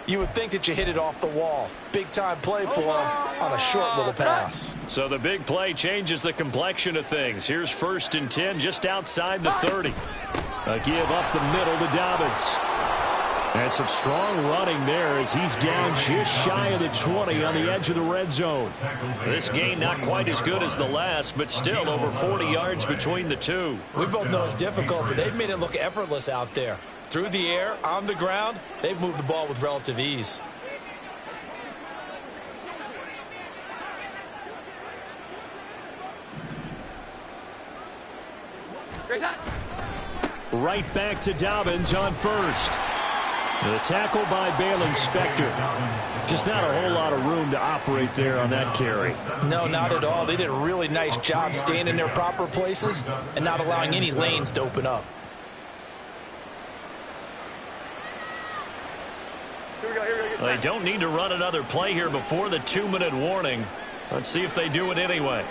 You would think that you hit it off the wall. Big-time play for him on a short little pass. So the big play changes the complexion of things. Here's 1st and 10 just outside the 30. A give up the middle to Dobbins. And some strong running there as he's down just shy of the 20 on the edge of the red zone. This gain not quite as good as the last, but still over 40 yards between the two. We both know it's difficult, but they've made it look effortless out there. Through the air, on the ground, they've moved the ball with relative ease. Right back to Dobbins on 1st. The tackle by Baylon Spector. Just not a whole lot of room to operate there on that carry. No, not at all. They did a really nice job staying in their proper places and not allowing any lanes to open up. They don't need to run another play here before the 2-minute warning. Let's see if they do it anyway.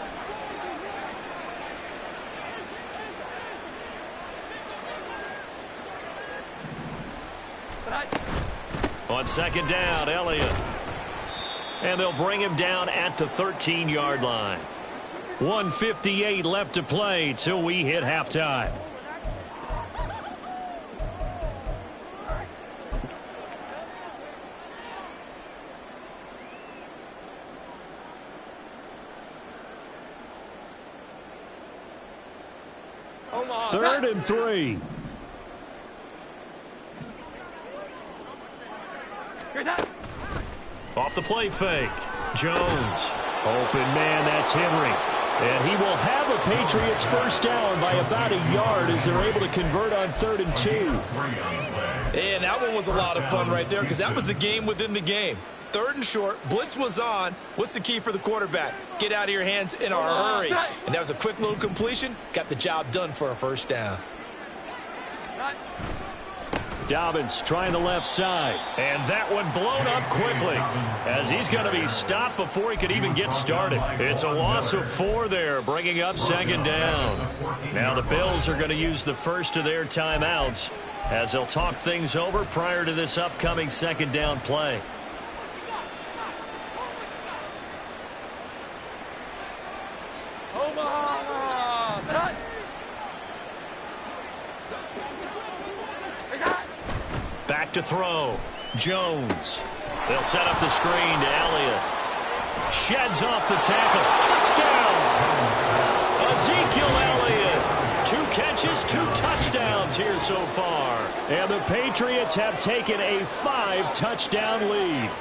On 2nd down, Elliott. And they'll bring him down at the 13-yard line. 1:58 left to play till we hit halftime. Third and 3. Off the play fake. Jones. Open man, that's Henry. And he will have a Patriots first down by about a yard as they're able to convert on 3rd and 2. And that one was a lot of fun right there because that was the game within the game. 3rd and short, blitz was on. What's the key for the quarterback? Get out of your hands in a hurry. And that was a quick little completion. Got the job done for a first down. Dobbins trying the left side. And that one blown up quickly as he's going to be stopped before he could even get started. It's a loss of 4 there, bringing up 2nd down. Now the Bills are going to use the first of their timeouts as they'll talk things over prior to this upcoming 2nd down play. Back to throw. Jones. They'll set up the screen to Elliott. Sheds off the tackle. Touchdown! Ezekiel Elliott. 2 catches, 2 touchdowns here so far. And the Patriots have taken a 5-touchdown lead.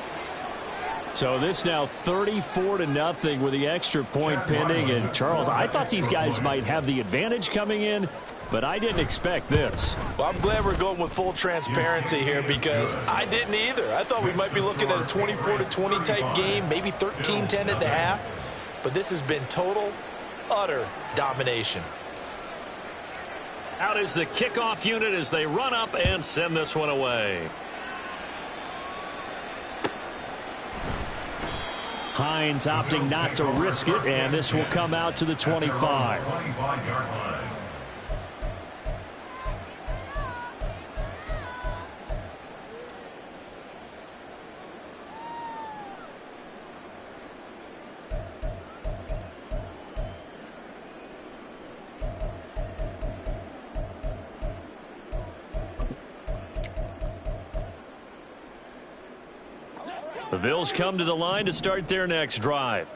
So this now 34-0 with the extra point pending. And Charles, I thought these guys might have the advantage coming in, but I didn't expect this. Well, I'm glad we're going with full transparency here because I didn't either. I thought we might be looking at a 24-20 type game, maybe 13-10 at the half. But this has been total, utter domination. Out is the kickoff unit as they run up and send this one away. Hines opting not to risk it, and this will come out to the 25. The Bills come to the line to start their next drive.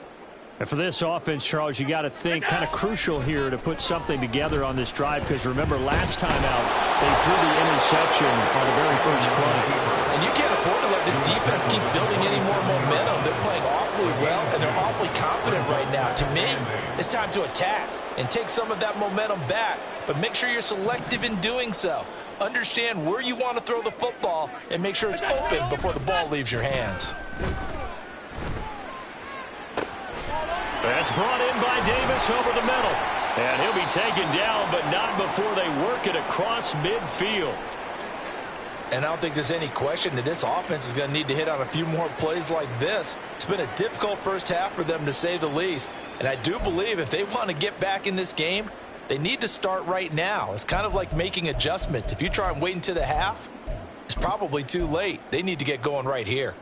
And for this offense, Charles, you got to think kind of crucial here to put something together on this drive because remember last time out they threw the interception on the very first play. And you can't afford to let this defense keep building any more momentum. They're playing awfully well and they're awfully confident right now. To me, it's time to attack and take some of that momentum back, but make sure you're selective in doing so. Understand where you want to throw the football and make sure it's open before the ball leaves your hands. That's brought in by Davis over the middle. And he'll be taken down, but not before they work it across midfield. And I don't think there's any question that this offense is going to need to hit on a few more plays like this. It's been a difficult first half for them, to say the least. And I do believe if they want to get back in this game, they need to start right now. It's kind of like making adjustments. If you try and wait until the half, It's probably too late. They need to get going right here.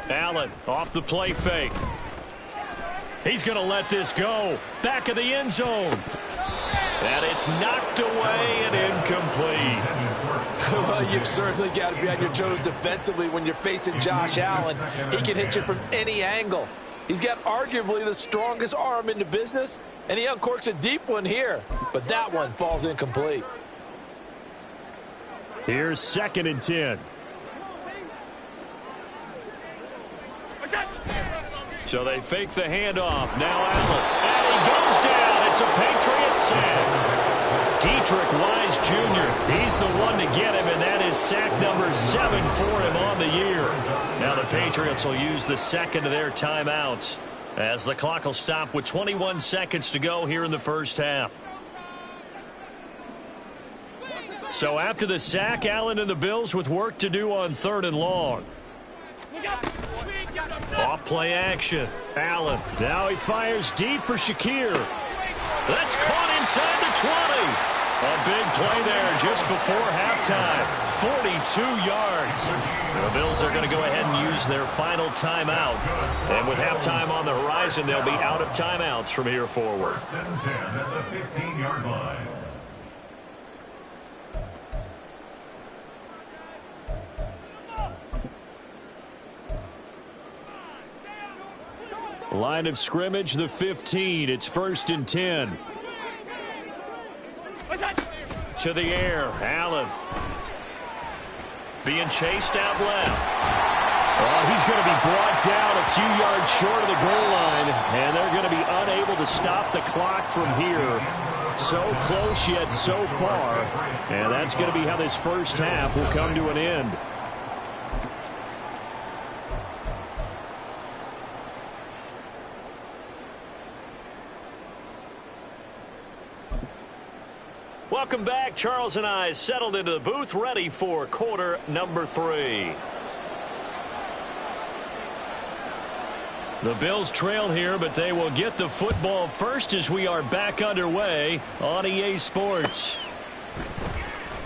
Allen off the play fake. He's going to let this go. Back of the end zone. And it's knocked away and incomplete. Well, you've certainly got to be on your toes defensively when you're facing Josh Allen. He can hit you from any angle. He's got arguably the strongest arm in the business, and he uncorks a deep one here. But that one falls incomplete. Here's 2nd and 10. So they fake the handoff. Now Allen. And he goes down. It's a Patriot sack. Dietrich Wise Jr. He's the one to get him, and that is sack number 7 for him on the year. Now the Patriots will use the second of their timeouts as the clock will stop with 21 seconds to go here in the first half. So after the sack, Allen and the Bills with work to do on 3rd and long. Off play action. Allen. Now he fires deep for Shakir. That's caught inside the 20. A big play there just before halftime. 42 yards. The Bills are going to go ahead and use their final timeout. And with halftime on the horizon, they'll be out of timeouts from here forward. 1st and 10 at the 15-yard line. Line of scrimmage, the 15. It's 1st and 10. To the air, Allen. Being chased out left. Oh, he's going to be brought down a few yards short of the goal line, and they're going to be unable to stop the clock from here. So close yet so far, and that's going to be how this first half will come to an end. Welcome back. Charles and I settled into the booth, ready for quarter number 3. The Bills trail here, but they will get the football first as we are back underway on EA Sports.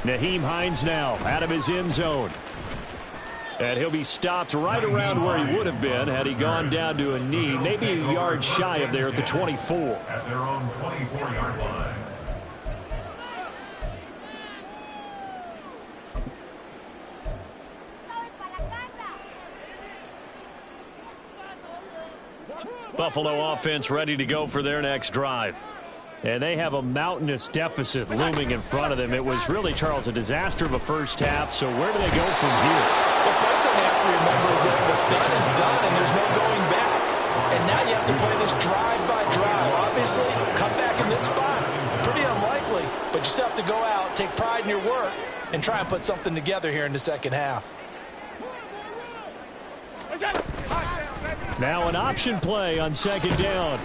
Nyheim Hines now out of his end zone. And he'll be stopped right around where he would have been had he gone down to a knee, maybe a yard shy of there at the 24. At their own 24-yard line. Buffalo offense ready to go for their next drive. And they have a mountainous deficit looming in front of them. It was really, Charles, a disaster of a first half. So where do they go from here? The first thing you have to remember is that what's done is done, and there's no going back. And now you have to play this drive by drive. Obviously, come back in this spot, pretty unlikely. But you still have to go out, take pride in your work, and try and put something together here in the second half. Now an option play on 2nd down.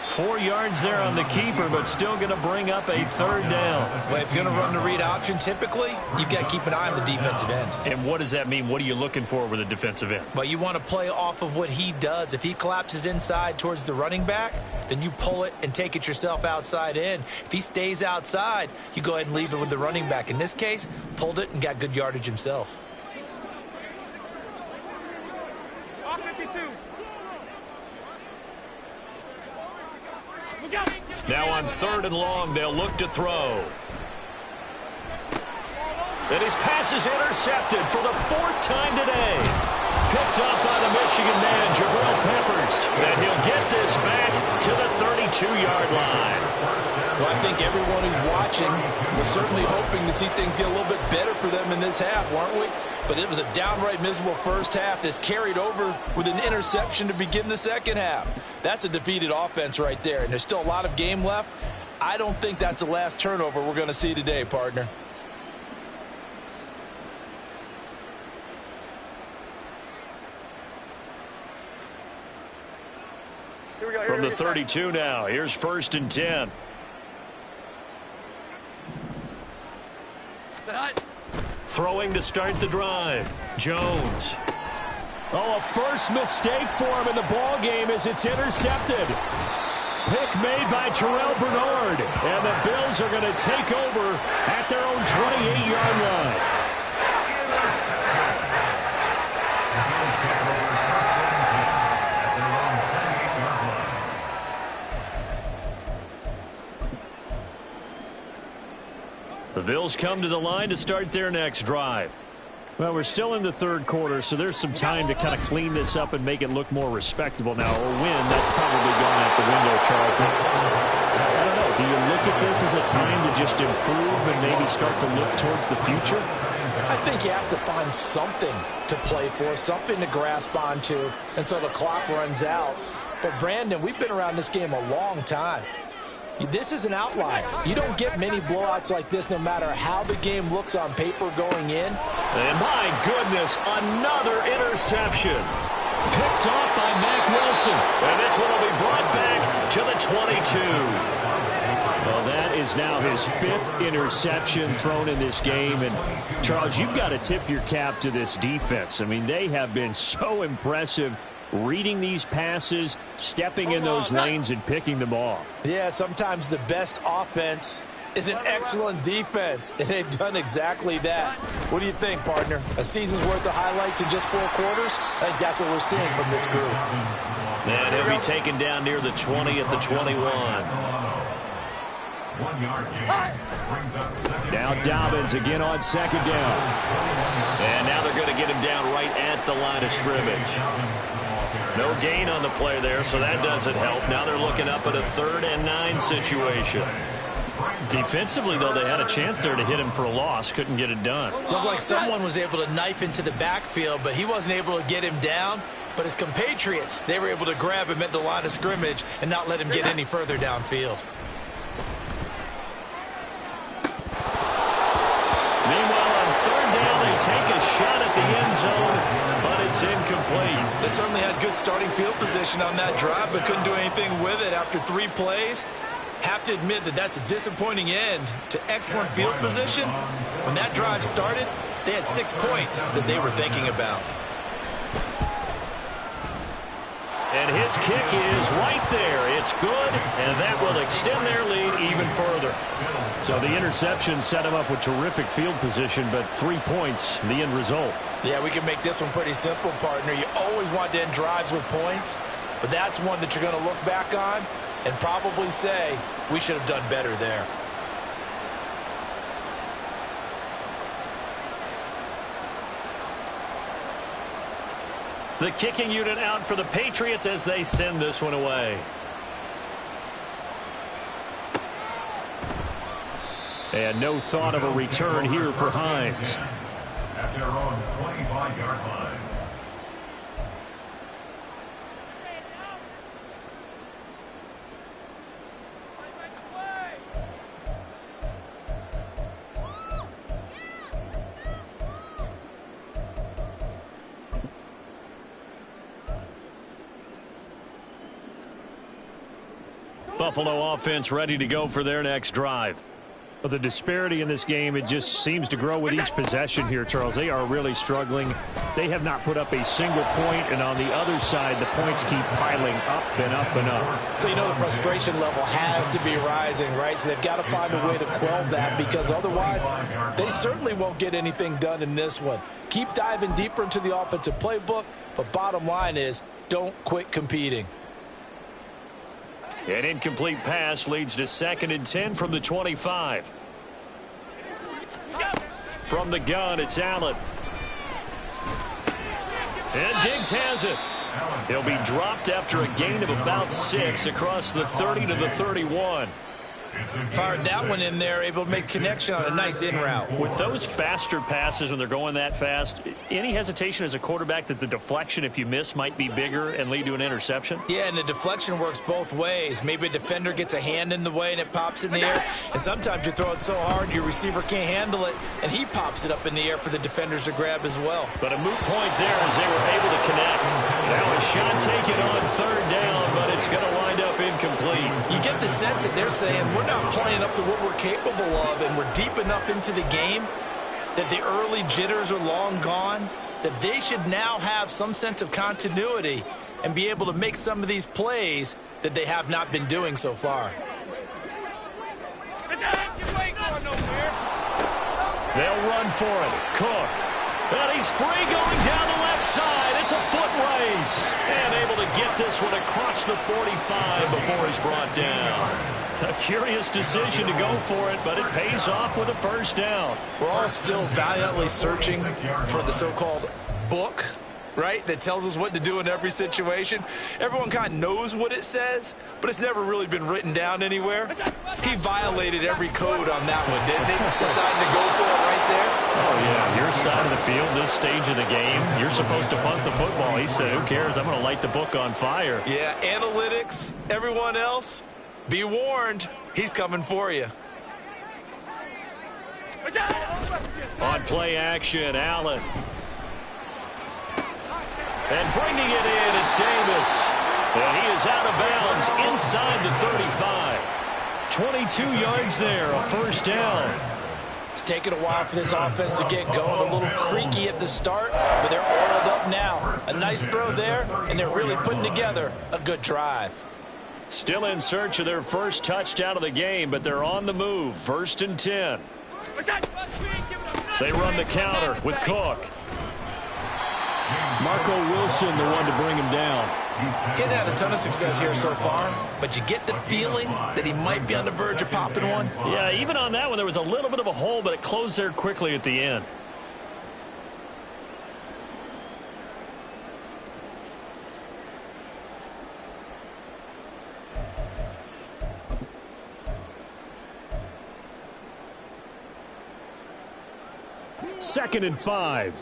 4 yards there on the keeper, but still going to bring up a 3rd down. Well, if you're going to run the read option, typically, you've got to keep an eye on the defensive end. And what does that mean? What are you looking for with a defensive end? Well, you want to play off of what he does. If he collapses inside towards the running back, then you pull it and take it yourself outside in. If he stays outside, you go ahead and leave it with the running back. In this case, pulled it and got good yardage himself. Now on 3rd and long, they'll look to throw. And his pass is intercepted for the 4th time today. Picked up by the Michigan man, Jabril Peppers. And he'll get this back to the 32-yard line. Well, I think everyone who's watching was certainly hoping to see things get a little bit better for them in this half, weren't we? But it was a downright miserable first half that's carried over with an interception to begin the second half. That's a defeated offense right there, and there's still a lot of game left. I don't think that's the last turnover we're going to see today, partner. From the 32 now, here's 1st and 10. Throwing to start the drive. Jones. Oh, a first mistake for him in the ball game as it's intercepted. pick made by Terrell Bernard. And the Bills are going to take over at their own 28-yard line. The Bills come to the line to start their next drive. Well, we're still in the third quarter, so there's some time to kind of clean this up and make it look more respectable. Now, a win, that's probably gone out the window, Charles. But I don't know. Do you look at this as a time to just improve and maybe start to look towards the future? I think you have to find something to play for, something to grasp onto until the clock runs out. But, Brandon, we've been around this game a long time. This is an outlier. You don't get many blowouts like this no matter how the game looks on paper going in. And my goodness, another interception. Picked off by Mack Wilson. And this one will be brought back to the 22. Well, that is now his 5th interception thrown in this game. And, Charles, you've got to tip your cap to this defense. I mean, they have been so impressive reading these passes, stepping in those lanes, and picking them off. Yeah, sometimes the best offense is an excellent defense, and they've done exactly that. What do you think, partner? A season's worth of highlights in just 4 quarters? I think that's what we're seeing from this group. And he'll be taken down near the 20 at the 21. Now Dobbins again on second down. And now they're going to get him down right at the line of scrimmage. No gain on the play there, so that doesn't help. Now they're looking up at a 3rd and 9 situation. Defensively, though, they had a chance there to hit him for a loss. Couldn't get it done. Looked like someone was able to knife into the backfield, but he wasn't able to get him down. But his compatriots, they were able to grab him at the line of scrimmage and not let him get any further downfield. Meanwhile, on 3rd down, they take a shot at the end zone, but it's incomplete. They certainly had good starting field position on that drive, but couldn't do anything with it after 3 plays. Have to admit that that's a disappointing end to excellent field position. When that drive started, they had 6 points that they were thinking about. And his kick is right there. It's good, and that will extend their lead even further. So the interception set him up with terrific field position, but 3 points, the end result. Yeah, we can make this one pretty simple, partner. You always want to end drives with points, but that's one that you're going to look back on and probably say, we should have done better there. The kicking unit out for the Patriots as they send this one away. And no thought of a return here for Hines. At their own 25-yard line. Buffalo offense ready to go for their next drive. Well, the disparity in this game, it just seems to grow with each possession here, Charles. They are really struggling. They have not put up a single point, and on the other side, the points keep piling up and up and up. So you know the frustration level has to be rising, right? So they've got to find a way to quell that, because otherwise they certainly won't get anything done in this one. Keep diving deeper into the offensive playbook, but bottom line is don't quit competing. An incomplete pass leads to 2nd and 10 from the 25. From the gun, it's Allen. And Diggs has it. He'll be dropped after a gain of about 6 across the 30 to the 31. Fired that one in there, able to make connection on a nice in route. With those faster passes when they're going that fast, any hesitation as a quarterback that the deflection, if you miss, might be bigger and lead to an interception? Yeah, and the deflection works both ways. Maybe a defender gets a hand in the way and it pops in the air, and sometimes you throw it so hard your receiver can't handle it, and he pops it up in the air for the defenders to grab as well. But a moot point there as they were able to connect. Now a shot taken on 3rd down, but it's going to wind up incomplete. You get the sense that they're saying we're not playing up to what we're capable of, and we're deep enough into the game that the early jitters are long gone, that they should now have some sense of continuity and be able to make some of these plays that they have not been doing so far. They'll run for it. Cook. And he's free going down the left side. It's a foot race. And able to get this one across the 45 before he's brought down. A curious decision to go for it, but it pays off with a first down. We're all still valiantly searching for the so-called book, right, that tells us what to do in every situation. Everyone kind of knows what it says, but it's never really been written down anywhere. He violated every code on that one, didn't he? Deciding to go for it right there. Oh, yeah, your side of the field, this stage of the game, you're supposed to punt the football. He said, who cares? I'm going to light the book on fire. Yeah, analytics, everyone else, be warned, he's coming for you. On play action, Allen. And bringing it in, it's Davis. And he is out of bounds inside the 35. 22 yards there, a first down. It's taken a while for this offense to get going. A little creaky at the start, but they're oiled up now. A nice throw there, and they're really putting together a good drive. Still in search of their first touchdown of the game, but they're on the move. 1st and 10. They run the counter with Cook. Marco Wilson, the one to bring him down. Getting had a ton of success here so far, but you get the feeling that he might be on the verge of popping one. Yeah, even on that one, there was a little bit of a hole, but it closed there quickly at the end. Second and 5.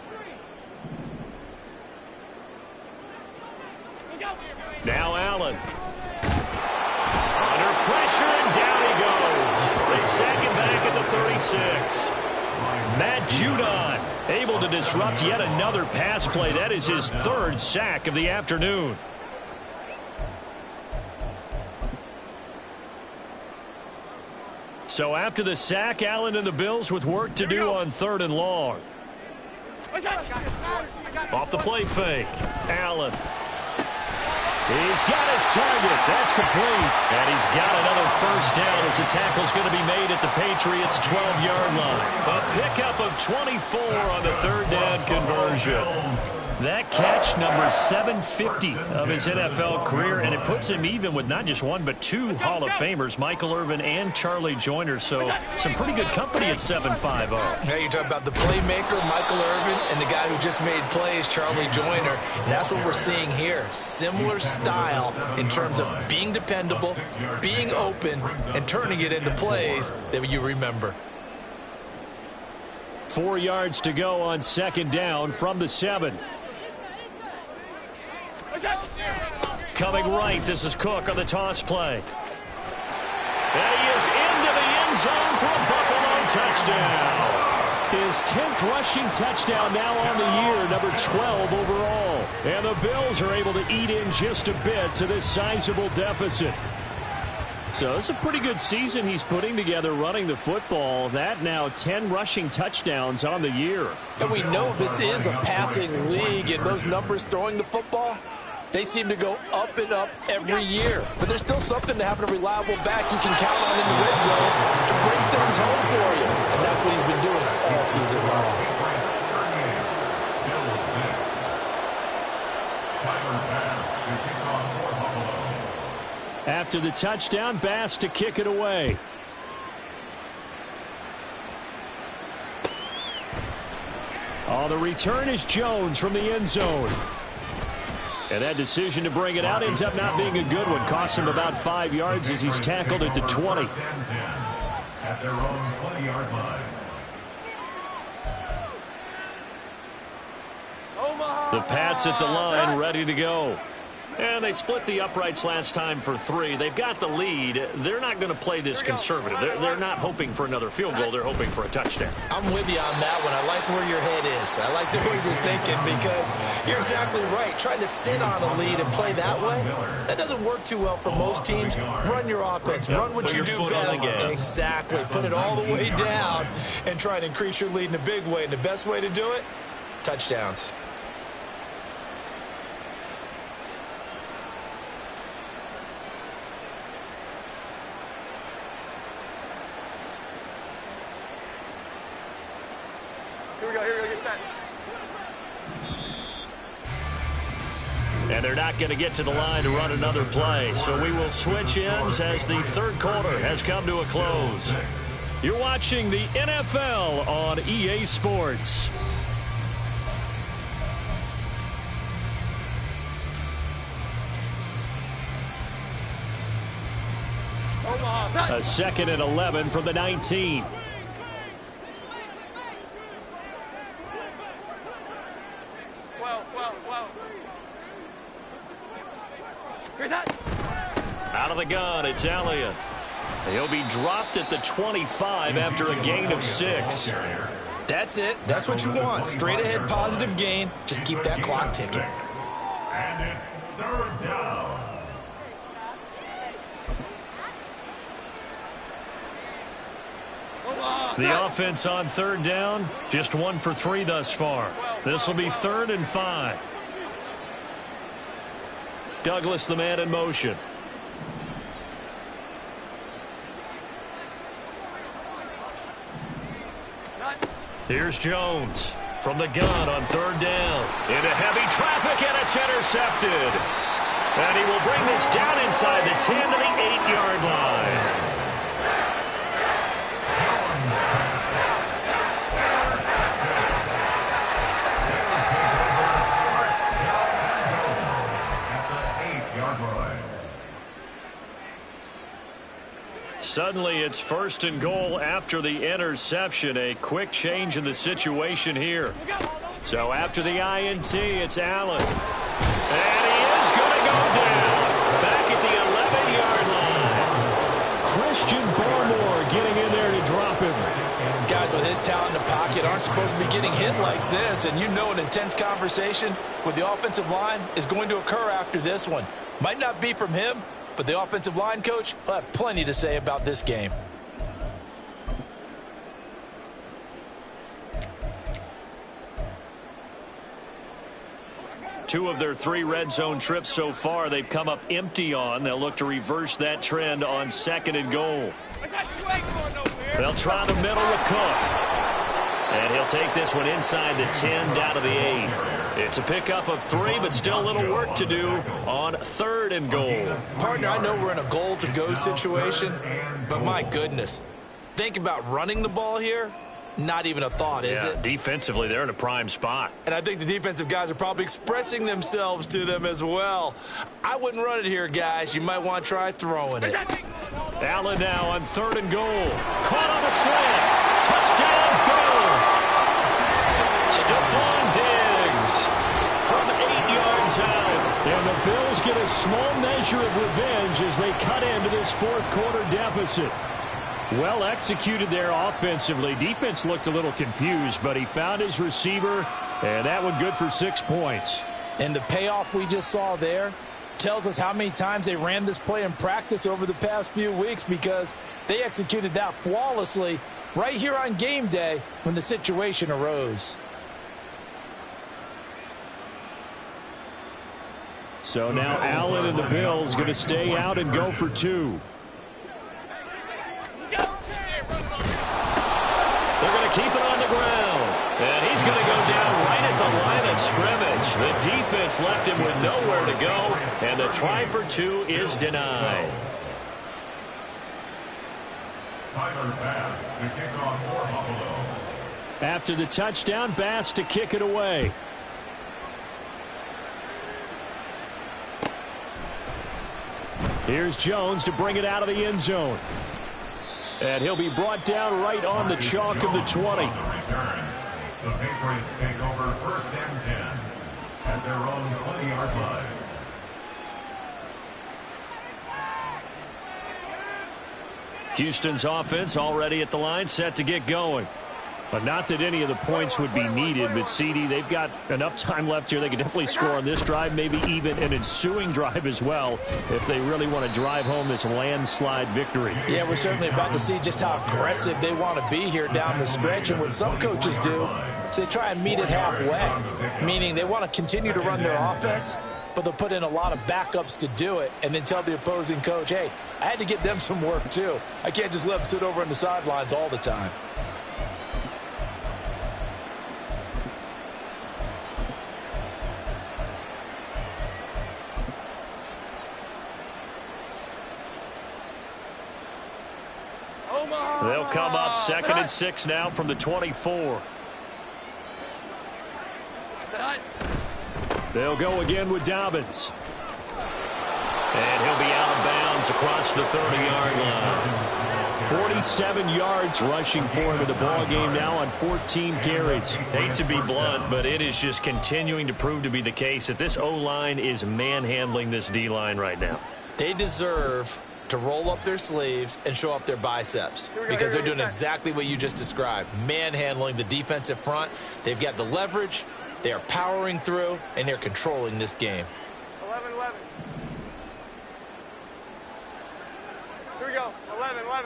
Now Allen. Under pressure, and down he goes. They sack him back at the 36. Matt Judon able to disrupt yet another pass play. That is his 3rd sack of the afternoon. So after the sack, Allen and the Bills with work to do on 3rd and long. Off the play fake. Allen. He's got his target. That's complete. And he's got another first down as the tackle's going to be made at the Patriots' 12-yard line. A pickup of 24 on the 3rd down conversion. That catch, number 750 of his NFL career, and it puts him even with not just one but 2 Hall of Famers, Michael Irvin and Charlie Joyner. So some pretty good company at 7'5". Now you're talking about the playmaker, Michael Irvin, and the guy who just made plays, Charlie Joyner. And that's what we're seeing here. Similar style in terms of being dependable, being open, and turning it into plays that you remember. 4 yards to go on 2nd down from the 7. Coming right, this is Cook on the toss play. And he is into the end zone for a Buffalo touchdown. His 10th rushing touchdown now on the year, number 12 overall. And the Bills are able to eat in just a bit to this sizable deficit. So it's a pretty good season he's putting together running the football. That now 10 rushing touchdowns on the year. And we know this is a passing league, and those numbers throwing the football, they seem to go up and up every year. But there's still something to have a reliable back you can count on in the red zone to bring things home for you. And that's what he's been doing all season long. After the touchdown, Bass to kick it away. Oh, the return is Jones from the end zone. And that decision to bring it out ends up not being a good one. Cost him about 5 yards as he's tackled at the 20. At their own 20-yard line. The Pats at the line, ready to go. And they split the uprights last time for 3. They've got the lead. They're not going to play this conservative. They're not hoping for another field goal. They're hoping for a touchdown. I'm with you on that one. I like where your head is. I like the way you're thinking because you're exactly right. Trying to sit on a lead and play that way, that doesn't work too well for most teams. Run your offense. Run what you do best. Exactly. Put it all the way down and try to increase your lead in a big way. And the best way to do it, touchdowns. Here we go, get set. And they're not going to get to the line to run another play. So we will switch ends as the third quarter has come to a close. You're watching the NFL on EA Sports. A 2nd and 11 from the 19. Out of the gun, it's Elliott. He'll be dropped at the 25 after a gain of 6. That's it. That's what you want. Straight ahead positive gain. Just keep that clock ticking. And it's 3rd down. The offense on 3rd down, just 1 for 3 thus far. This will be 3rd and 5. Douglas, the man in motion. Here's Jones from the gun on 3rd down. Into heavy traffic, and it's intercepted. And he will bring this down inside the 10 to the 8-yard line. Suddenly, it's 1st and goal after the interception. A quick change in the situation here. So after the INT, it's Allen. And he is going to go down. Back at the 11-yard line. Christian Barmore getting in there to drop him. Guys with his talent in the pocket aren't supposed to be getting hit like this. And you know an intense conversation with the offensive line is going to occur after this one. Might not be from him, but the offensive line coach will have plenty to say about this game. Two of their 3 red zone trips so far they've come up empty on. They'll look to reverse that trend on 2nd and goal. They'll try the middle with Cook. And he'll take this one inside the 10 down to the 8. It's a pickup of 3, but still a little work to do on 3rd and goal. Partner, I know we're in a goal-to-go situation, but my goodness. Think about running the ball here. Not even a thought, is it? Defensively, they're in a prime spot. And I think the defensive guys are probably expressing themselves to them as well. I wouldn't run it here, guys. You might want to try throwing it. Allen now on 3rd and goal. Caught on the slant. Touchdown, Bills. Stephon Diggs from 8 yards out. And the Bills get a small measure of revenge as they cut into this 4th quarter deficit. Well executed there offensively. Defense looked a little confused, but he found his receiver, and that one good for 6 points. And the payoff we just saw there tells us how many times they ran this play in practice over the past few weeks, because they executed that flawlessly right here on game day when the situation arose. So now Allen and the Bills going to stay out and go for 2. They're going to keep it on the ground. And he's going to go down right at the line of scrimmage. The defense left him with nowhere to go. And the try for 2 is denied. Tyler Bass to kick off for Buffalo. After the touchdown, Bass to kick it away. Here's Jones to bring it out of the end zone. And he'll be brought down right on the chalk of the 20. The Patriots take over 1st and 10 at their own 20-yard line. Houston's offense already at the line, set to get going. But not that any of the points would be needed, but CD, they've got enough time left here. They can definitely score on this drive, maybe even an ensuing drive as well, if they really want to drive home this landslide victory. Yeah, we're certainly about to see just how aggressive they want to be here down the stretch. And what some coaches do is they try and meet it halfway, meaning they want to continue to run their offense, but they'll put in a lot of backups to do it and then tell the opposing coach, hey, I had to get them some work too. I can't just let them sit over on the sidelines all the time. come up 2nd and 6 now from the 24. They'll go again with Dobbins. And he'll be out of bounds across the 30-yard line. 47 yards rushing for him in the ball game now on 14 carries. Hate to be blunt, but it is just continuing to prove to be the case that this O-line is manhandling this D-line right now. They deserve to roll up their sleeves and show up their biceps because they're doing exactly what you just described, manhandling the defensive front. They've got the leverage, they are powering through, and they're controlling this game. 11-11. Here we go, 11-11.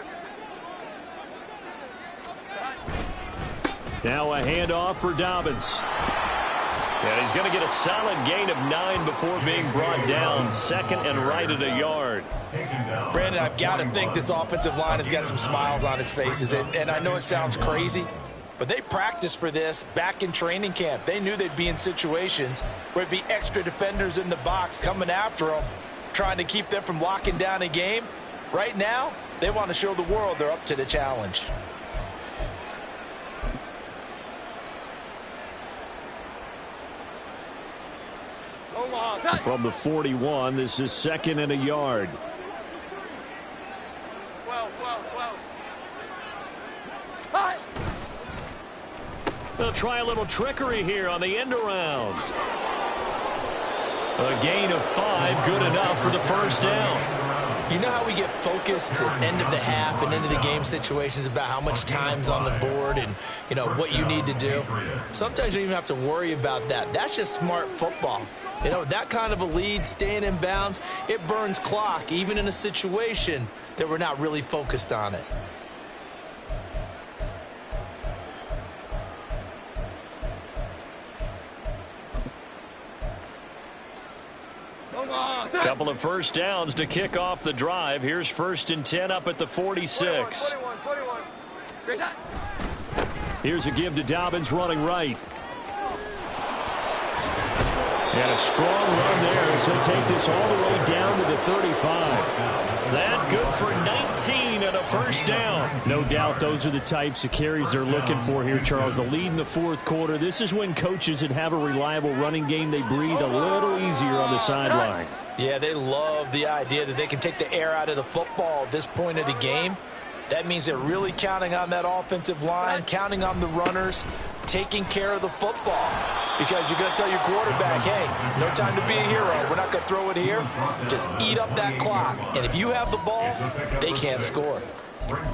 Now a handoff for Dobbins. And he's going to get a solid gain of 9 before being brought down. 2nd and right at a yard. Brandon, I've got to think this offensive line has got some smiles on its faces. And I know it sounds crazy, but they practiced for this back in training camp. They knew they'd be in situations where it'd be extra defenders in the box coming after them, trying to keep them from locking down a game. Right now, they want to show the world they're up to the challenge. From the 41, this is 2nd and a yard. 12. They'll try a little trickery here on the end around. A gain of 5, good enough for the first down. You know how we get focused at end of the half and into the game situations about how much time's on the board and, you know, what you need to do? Sometimes you don't even have to worry about that. That's just smart football. You know, that kind of a lead, staying in bounds, it burns clock, even in a situation that we're not really focused on it. Couple of first downs to kick off the drive. Here's 1st and 10 up at the 46. 21. Great time. Here's a give to Dobbins running right. And a strong run there as he'll take this all the way down to the 35. That good for 19 and a first down. No doubt those are the types of carries they're looking for here, Charles. The lead in the 4th quarter. This is when coaches that have a reliable running game, they breathe a little easier on the sideline. Yeah, they love the idea that they can take the air out of the football at this point of the game. That means they're really counting on that offensive line, counting on the runners, taking care of the football. Because you're going to tell your quarterback, hey, no time to be a hero. We're not going to throw it here. Just eat up that clock. And if you have the ball, they can't score.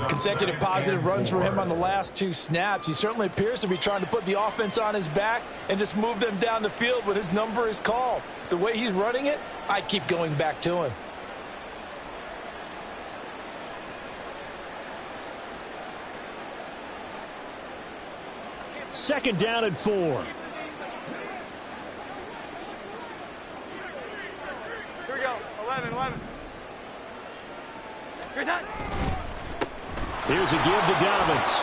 Consecutive positive runs for him on the last 2 snaps. He certainly appears to be trying to put the offense on his back and just move them down the field when his number is called. The way he's running it, I keep going back to him. Second down and 4. Here we go, 11. Great time. Here's a give to Dobbins.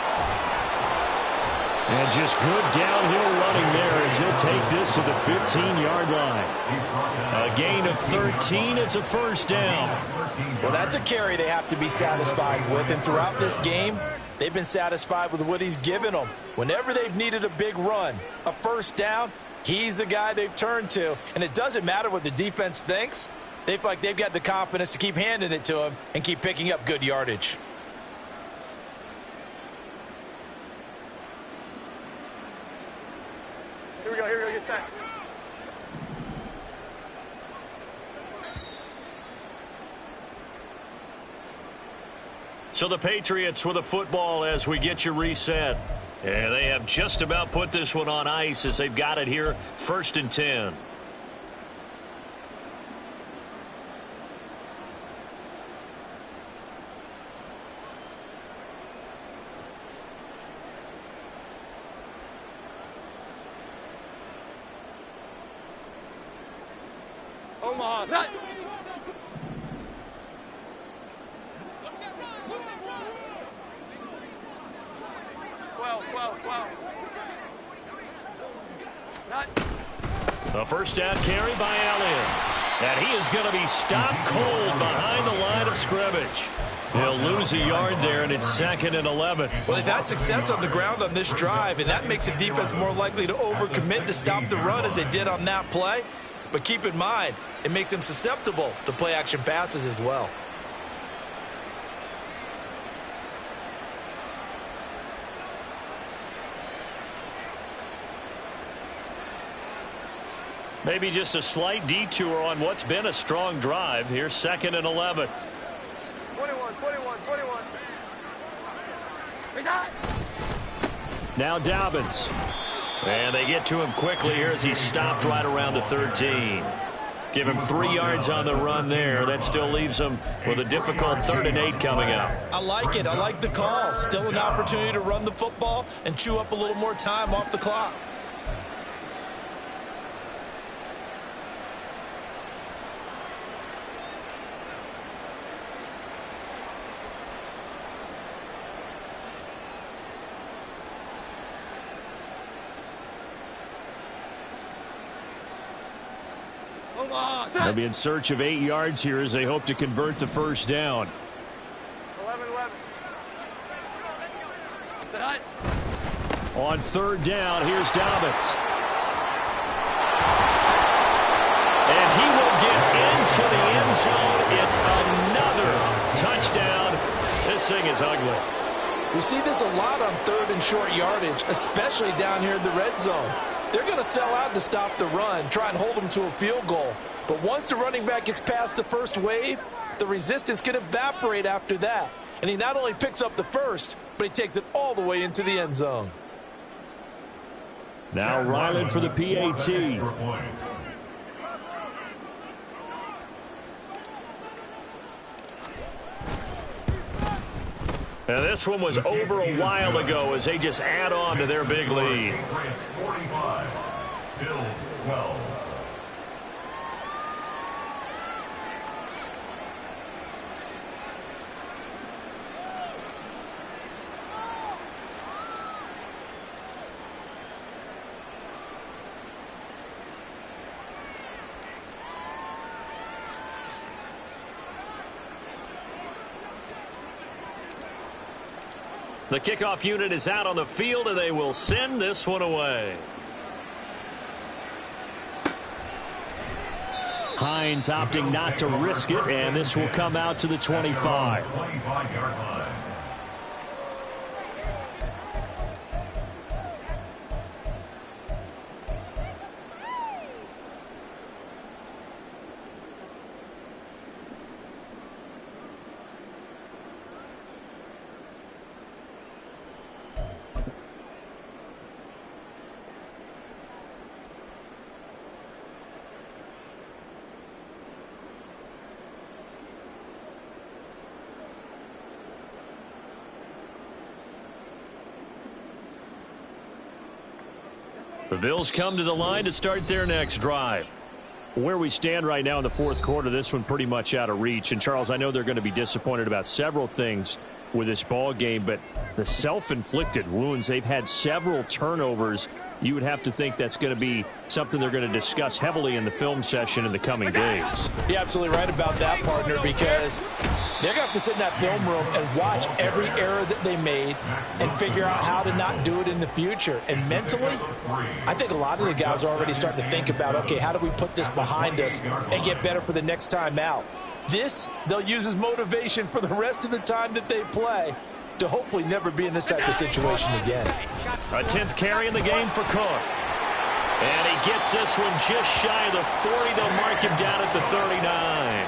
And just good downhill running there as he'll take this to the 15-yard line. A gain of 13. It's a first down. Well, that's a carry they have to be satisfied with. And throughout this game, they've been satisfied with what he's given them. Whenever they've needed a big run, a first down, he's the guy they've turned to. And it doesn't matter what the defense thinks. They feel like they've got the confidence to keep handing it to him and keep picking up good yardage. Here we go, get set. So the Patriots with a football as we get you reset. And they have just about put this one on ice as they've got it here, 1st and 10. Omaha, set. Well. Not. A first down carry by Elliott. And he is going to be stopped cold behind the line of scrimmage. He'll lose a yard there, and it's 2nd and 11. Well, they've had success on the ground on this drive, and that makes the defense more likely to overcommit to stop the run as they did on that play. But keep in mind, it makes them susceptible to play-action passes as well. Maybe just a slight detour on what's been a strong drive. Here's 2nd and 11. 21. Now Dobbins. And they get to him quickly here as he's stopped right around the 13. Give him 3 yards on the run there. That still leaves him with a difficult 3rd and 8 coming up. I like it. I like the call. Still an opportunity to run the football and chew up a little more time off the clock. They'll be in search of 8 yards here as they hope to convert the first down. 11. On 3rd down, here's Dobbins. And he will get into the end zone. It's another touchdown. This thing is ugly. We see this a lot on 3rd and short yardage, especially down here in the red zone. They're going to sell out to stop the run, try and hold them to a field goal. But once the running back gets past the first wave, the resistance can evaporate after that. And he not only picks up the first, but he takes it all the way into the end zone. Now Ryland for the PAT. And this one was over a while ago as they just add on to their big lead. 45. Bills 12. The kickoff unit is out on the field, and they will send this one away. Hines opting not to risk it, and this will come out to the 25. 25-yard line. The Bills come to the line to start their next drive. Where we stand right now in the 4th quarter, this one pretty much out of reach. And, Charles, I know they're going to be disappointed about several things with this ball game, but the self-inflicted wounds, they've had several turnovers. You would have to think that's going to be something they're going to discuss heavily in the film session in the coming days. You're absolutely right about that, partner, because they're going to have to sit in that film room and watch every error that they made and figure out how to not do it in the future. And mentally, I think a lot of the guys are already starting to think about, okay, how do we put this behind us and get better for the next time out? This, they'll use as motivation for the rest of the time that they play to hopefully never be in this type of situation again. A 10th carry in the game for Cook. And he gets this one just shy of the 40. They'll mark him down at the 39.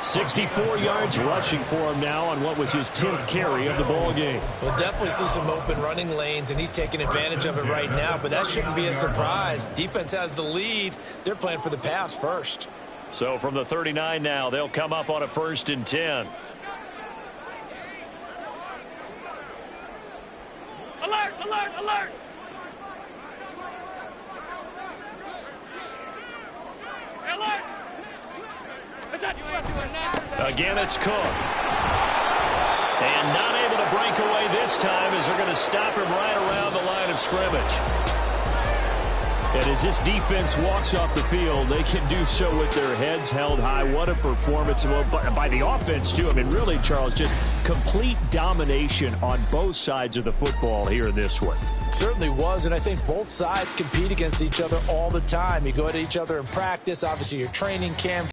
64 yards rushing for him now on what was his 10th carry of the ball game. We'll definitely see some open running lanes, and he's taking advantage of it right now, but that shouldn't be a surprise. Defense has the lead. They're playing for the pass first. So from the 39 now, they'll come up on a 1st and 10. Alert, alert, alert! Alert! Again, it's Cook. And not able to break away this time as they're going to stop him right around the line of scrimmage. And as this defense walks off the field, they can do so with their heads held high. What a performance by the offense, too. I mean, really, Charles, just complete domination on both sides of the football here in this one. Certainly was, and I think both sides compete against each other all the time. You go at each other in practice. Obviously, your training camp.